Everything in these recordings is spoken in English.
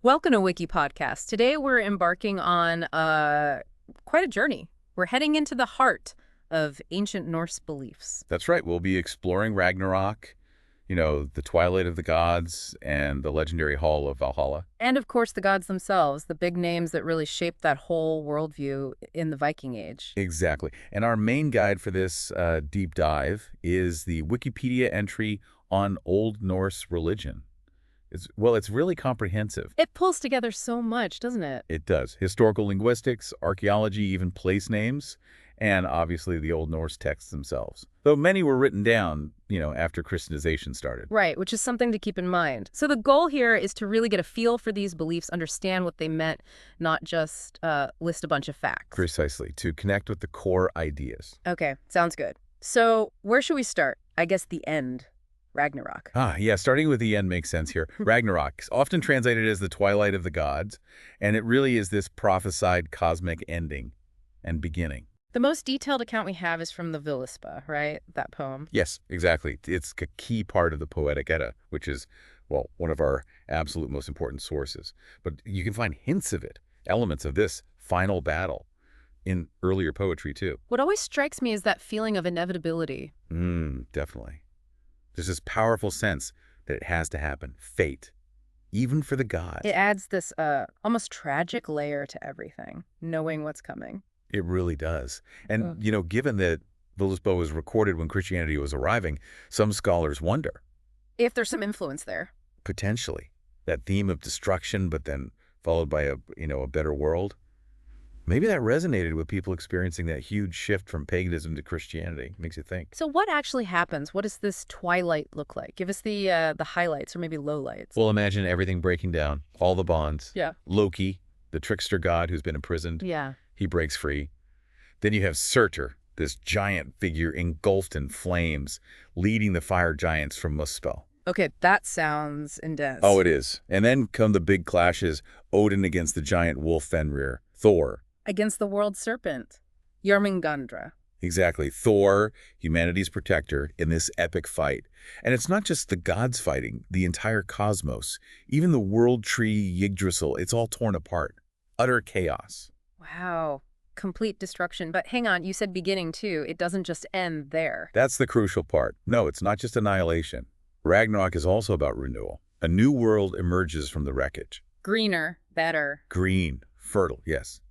Welcome to WikiPodcast. Today we're embarking on quite a journey. We're heading into the heart of ancient Norse beliefs. That's right. We'll be exploring Ragnarok, the twilight of the gods, and the legendary Hall of Valhalla. And of course, the gods themselves, the big names that really shaped that whole worldview in the Viking Age. Exactly. And our main guide for this deep dive is the Wikipedia entry on Old Norse religion. It's really comprehensive. It pulls together so much, doesn't it? It does. Historical linguistics, archaeology, even place names, and obviously the Old Norse texts themselves. Though many were written down, after Christianization started. Right, which is something to keep in mind. So the goal here is to really get a feel for these beliefs, understand what they meant, not just list a bunch of facts. Precisely, to connect with the core ideas. Okay, sounds good. So where should we start? I guess the end. Ragnarok. Yeah, starting with the end makes sense here. Ragnarok, often translated as the twilight of the gods, and it really is this prophesied cosmic ending and beginning. The most detailed account we have is from the Völuspá, right? That poem. Yes, exactly. It's a key part of the Poetic Edda, which is, one of our absolute most important sources. But you can find hints of it, elements of this final battle, in earlier poetry, too. What always strikes me is that feeling of inevitability. Definitely. There's this powerful sense that it has to happen. Fate. Even for the gods. It adds this almost tragic layer to everything, knowing what's coming. It really does. And, given that Völuspá was recorded when Christianity was arriving, some scholars wonder. If there's some influence there. Potentially. That theme of destruction, but then followed by a better world. Maybe that resonated with people experiencing that huge shift from paganism to Christianity. Makes you think. So what actually happens? What does this twilight look like? Give us the highlights or maybe lowlights. Well, imagine everything breaking down. All the bonds. Yeah. Loki, the trickster god who's been imprisoned. Yeah. He breaks free. Then you have Surtur, this giant figure engulfed in flames, leading the fire giants from Muspel. Okay, that sounds intense. Oh, it is. And then come the big clashes, Odin against the giant wolf Fenrir, Thor. Against the world serpent, Jormungandr. Exactly. Thor, humanity's protector, in this epic fight. And it's not just the gods fighting, the entire cosmos. Even the world tree Yggdrasil, it's all torn apart. Utter chaos. Wow. Complete destruction. But hang on, you said beginning too. It doesn't just end there. That's the crucial part. No, it's not just annihilation. Ragnarok is also about renewal. A new world emerges from the wreckage. Greener, better. Green, fertile, yes.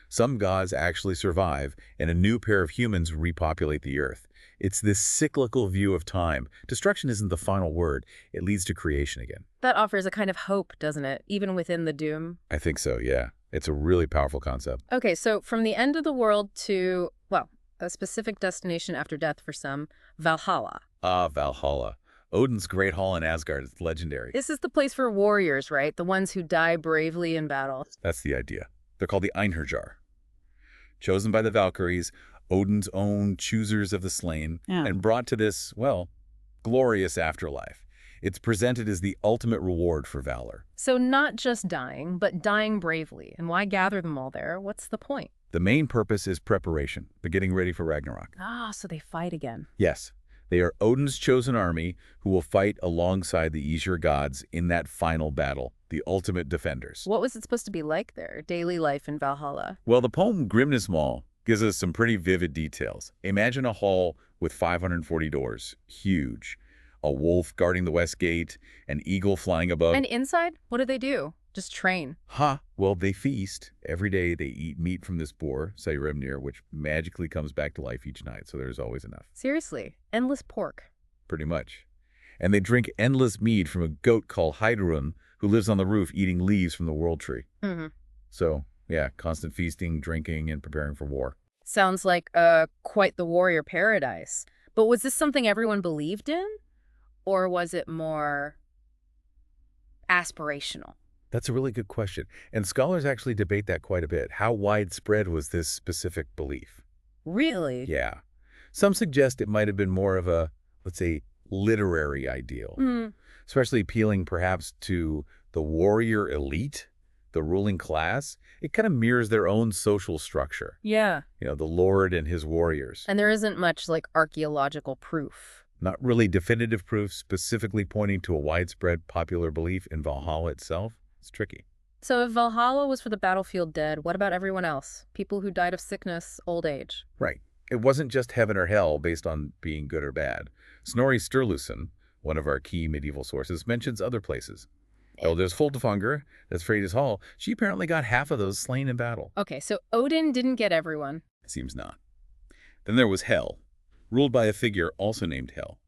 Some gods actually survive, and a new pair of humans repopulate the earth. It's this cyclical view of time. Destruction isn't the final word. It leads to creation again. That offers a kind of hope, doesn't it? Even within the doom. I think so, yeah. It's a really powerful concept. Okay, so from the end of the world to, a specific destination after death for some, Valhalla. Valhalla. Odin's great hall in Asgard is legendary. This is the place for warriors, right? The ones who die bravely in battle. That's the idea. They're called the Einherjar. Chosen by the Valkyries, Odin's own choosers of the slain, and brought to this, glorious afterlife. It's presented as the ultimate reward for valor. So not just dying, but dying bravely. And why gather them all there? What's the point? The main purpose is preparation, the getting ready for Ragnarok. So they fight again. Yes. They are Odin's chosen army who will fight alongside the Aesir gods in that final battle, the ultimate defenders. What was it supposed to be like there, daily life in Valhalla? Well, the poem Grimnismal gives us some pretty vivid details. Imagine a hall with 540 doors, huge. A wolf guarding the west gate, an eagle flying above. And inside, what do they do? Just train. Well, they feast. Every day they eat meat from this boar, Sauremnir, which magically comes back to life each night, so there's always enough. Seriously, endless pork. Pretty much. And they drink endless mead from a goat called Heidrun, who lives on the roof eating leaves from the world tree. So, yeah, constant feasting, drinking, and preparing for war. Sounds like quite the warrior paradise. But was this something everyone believed in? Or was it more aspirational? That's a really good question. And scholars actually debate that quite a bit. How widespread was this specific belief? Really? Yeah. Some suggest it might have been more of a, let's say, literary ideal, especially appealing perhaps to the warrior elite, the ruling class. It kind of mirrors their own social structure. Yeah. The Lord and his warriors. And there isn't much archaeological proof. Not really definitive proof specifically pointing to a widespread popular belief in Valhalla itself. It's tricky. So if Valhalla was for the battlefield dead, what about everyone else? People who died of sickness, old age? Right. It wasn't just heaven or hell based on being good or bad. Snorri Sturluson, one of our key medieval sources, mentions other places. There's Foldefanger, that's Freydis Hall. She apparently got half of those slain in battle. Okay, so Odin didn't get everyone. Seems not. Then there was Hel, ruled by a figure also named Hel.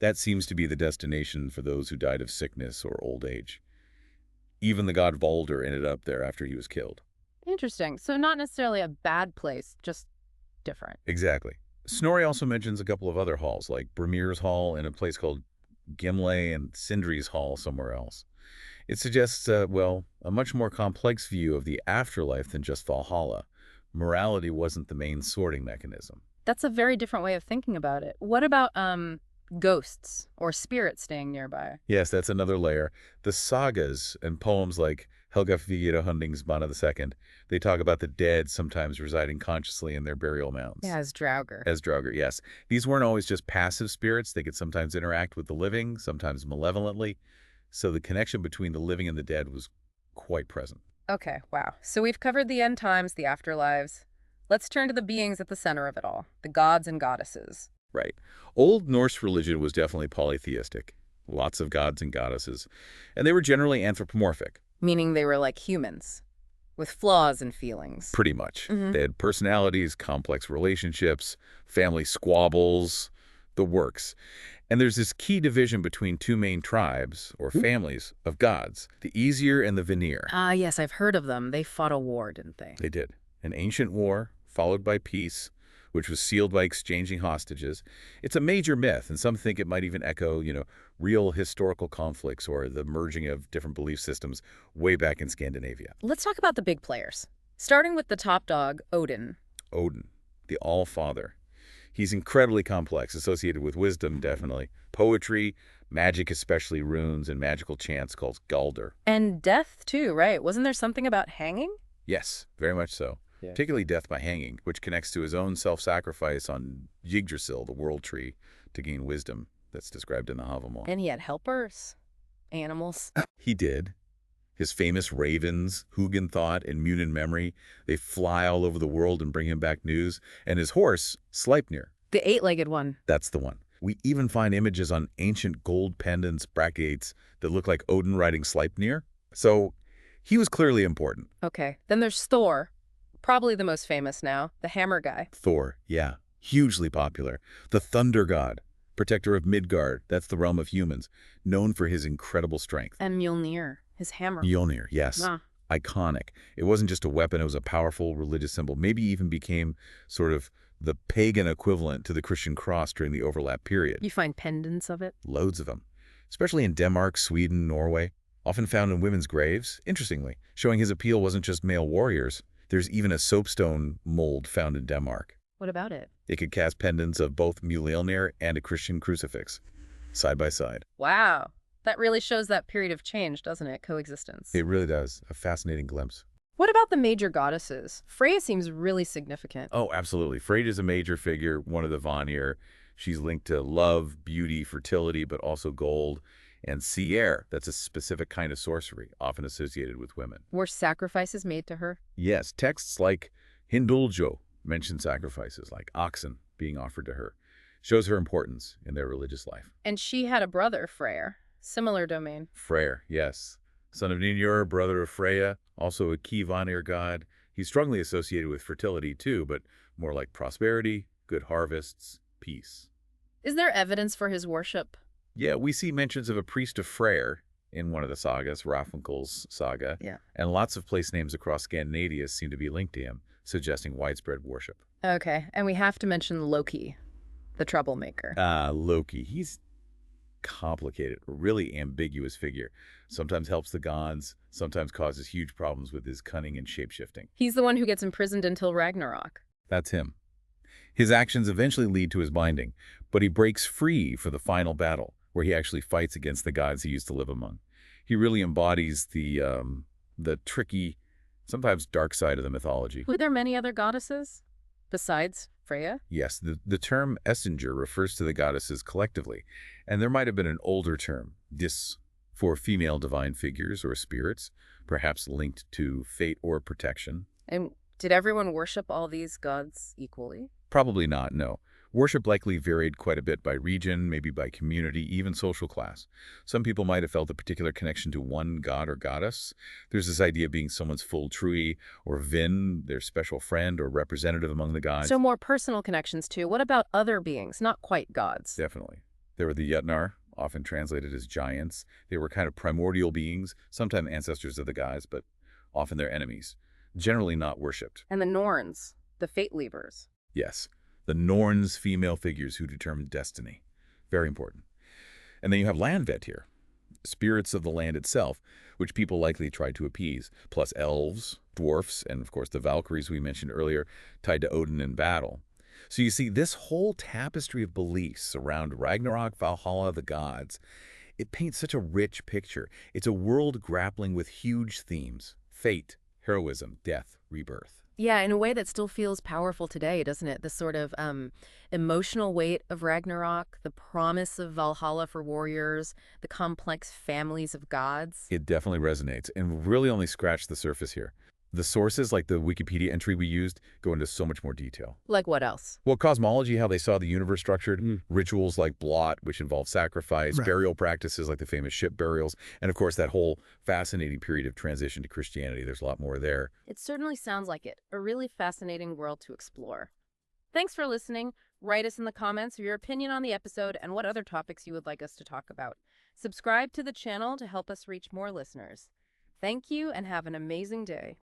That seems to be the destination for those who died of sickness or old age. Even the god Balder ended up there after he was killed. Interesting. So not necessarily a bad place, just different. Exactly. Snorri also mentions a couple of other halls, like Brimir's Hall and a place called Gimle and Sindri's Hall somewhere else. It suggests, a much more complex view of the afterlife than just Valhalla. Morality wasn't the main sorting mechanism. That's a very different way of thinking about it. What about ghosts or spirits staying nearby? Yes, that's another layer. The sagas and poems like Helga Hunding's Bana II, they talk about the dead sometimes residing consciously in their burial mounds. Yeah, as Draugr. As Draugr, yes. These weren't always just passive spirits. They could sometimes interact with the living, sometimes malevolently. So the connection between the living and the dead was quite present. Okay, wow. So we've covered the end times, the afterlives. Let's turn to the beings at the center of it all, the gods and goddesses. Right. Old Norse religion was definitely polytheistic. Lots of gods and goddesses. And they were generally anthropomorphic. Meaning they were like humans, with flaws and feelings. Pretty much. They had personalities, complex relationships, family squabbles, the works. And there's this key division between two main tribes, or families, of gods, the Aesir and the Vanir. Ah, yes, I've heard of them. They fought a war, didn't they? They did. An ancient war, followed by peace, which was sealed by exchanging hostages. It's a major myth, and some think it might even echo, real historical conflicts or the merging of different belief systems way back in Scandinavia. Let's talk about the big players. Starting with the top dog, Odin. Odin, the All-Father. He's incredibly complex, associated with wisdom, definitely. Poetry, magic, especially runes, and magical chants called Galdr. And death, too, right? Wasn't there something about hanging? Yes, very much so. Yeah. Particularly death by hanging, which connects to his own self-sacrifice on Yggdrasil, the world tree, to gain wisdom that's described in the Havamal. And he had helpers, animals. He did. His famous ravens, Hugin thought and Munin memory, they fly all over the world and bring him back news. And his horse, Sleipnir. The eight-legged one. That's the one. We even find images on ancient gold pendants, braccates, that look like Odin riding Sleipnir. So he was clearly important. Okay. Then there's Thor. Probably the most famous now, the hammer guy. Thor, yeah. Hugely popular. The thunder god, protector of Midgard, that's the realm of humans, known for his incredible strength. And Mjolnir, his hammer. Mjolnir, yes. Iconic. It wasn't just a weapon, it was a powerful religious symbol. Maybe even became sort of the pagan equivalent to the Christian cross during the overlap period. You find pendants of it? Loads of them. Especially in Denmark, Sweden, Norway. Often found in women's graves, interestingly, showing his appeal wasn't just male warriors. There's even a soapstone mold found in Denmark. What about it? It could cast pendants of both Mjolnir and a Christian crucifix, side by side. Wow. That really shows that period of change, doesn't it? Coexistence. It really does. A fascinating glimpse. What about the major goddesses? Freya seems really significant. Oh, absolutely. Freyja is a major figure, one of the Vanir. She's linked to love, beauty, fertility, but also gold. And Sier, that's a specific kind of sorcery, often associated with women. Were sacrifices made to her? Yes, texts like Hinduljo mention sacrifices, like oxen being offered to her. Shows her importance in their religious life. And she had a brother, Freyr. Similar domain. Freyr, yes. Son of Ninur, brother of Freya, also a key Vanir god. He's strongly associated with fertility too, but more like prosperity, good harvests, peace. Is there evidence for his worship? Yeah, we see mentions of a priest of Freyr in one of the sagas, Ragnarok's saga. Yeah. And lots of place names across Scandinavia seem to be linked to him, suggesting widespread worship. Okay, and we have to mention Loki, the troublemaker. Loki. He's complicated, really ambiguous figure. Sometimes helps the gods, sometimes causes huge problems with his cunning and shapeshifting. He's the one who gets imprisoned until Ragnarok. That's him. His actions eventually lead to his binding, but he breaks free for the final battle, where he actually fights against the gods he used to live among. He really embodies the tricky, sometimes dark side of the mythology. Were there many other goddesses besides Freya? Yes, the term Essinger refers to the goddesses collectively, and there might have been an older term, Dis, for female divine figures or spirits, perhaps linked to fate or protection. And did everyone worship all these gods equally? Probably not, no. Worship likely varied quite a bit by region, maybe by community, even social class. Some people might have felt a particular connection to one god or goddess. There's this idea of being someone's full tree or Vin, their special friend or representative among the gods. So more personal connections too. What about other beings, not quite gods? Definitely. There were the Jötnar, often translated as giants. They were kind of primordial beings, sometimes ancestors of the gods, but often their enemies. Generally not worshipped. And the Norns, the fate leavers. Yes, the Norns, female figures who determined destiny. Very important. And then you have Landvet here, spirits of the land itself, which people likely tried to appease, plus elves, dwarfs, and of course the Valkyries we mentioned earlier, tied to Odin in battle. So you see, this whole tapestry of beliefs around Ragnarok, Valhalla, the gods, it paints such a rich picture. It's a world grappling with huge themes: fate, heroism, death, rebirth. Yeah, in a way that still feels powerful today, doesn't it? The sort of emotional weight of Ragnarok, the promise of Valhalla for warriors, the complex families of gods. It definitely resonates, and really only scratched the surface here. The sources, like the Wikipedia entry we used, go into so much more detail. Like what else? Well, cosmology, how they saw the universe structured, rituals like blot, which involve sacrifice, Right. burial practices like the famous ship burials, and of course that whole fascinating period of transition to Christianity. There's a lot more there. It certainly sounds like it. A really fascinating world to explore. Thanks for listening. Write us in the comments your opinion on the episode and what other topics you would like us to talk about. Subscribe to the channel to help us reach more listeners. Thank you and have an amazing day.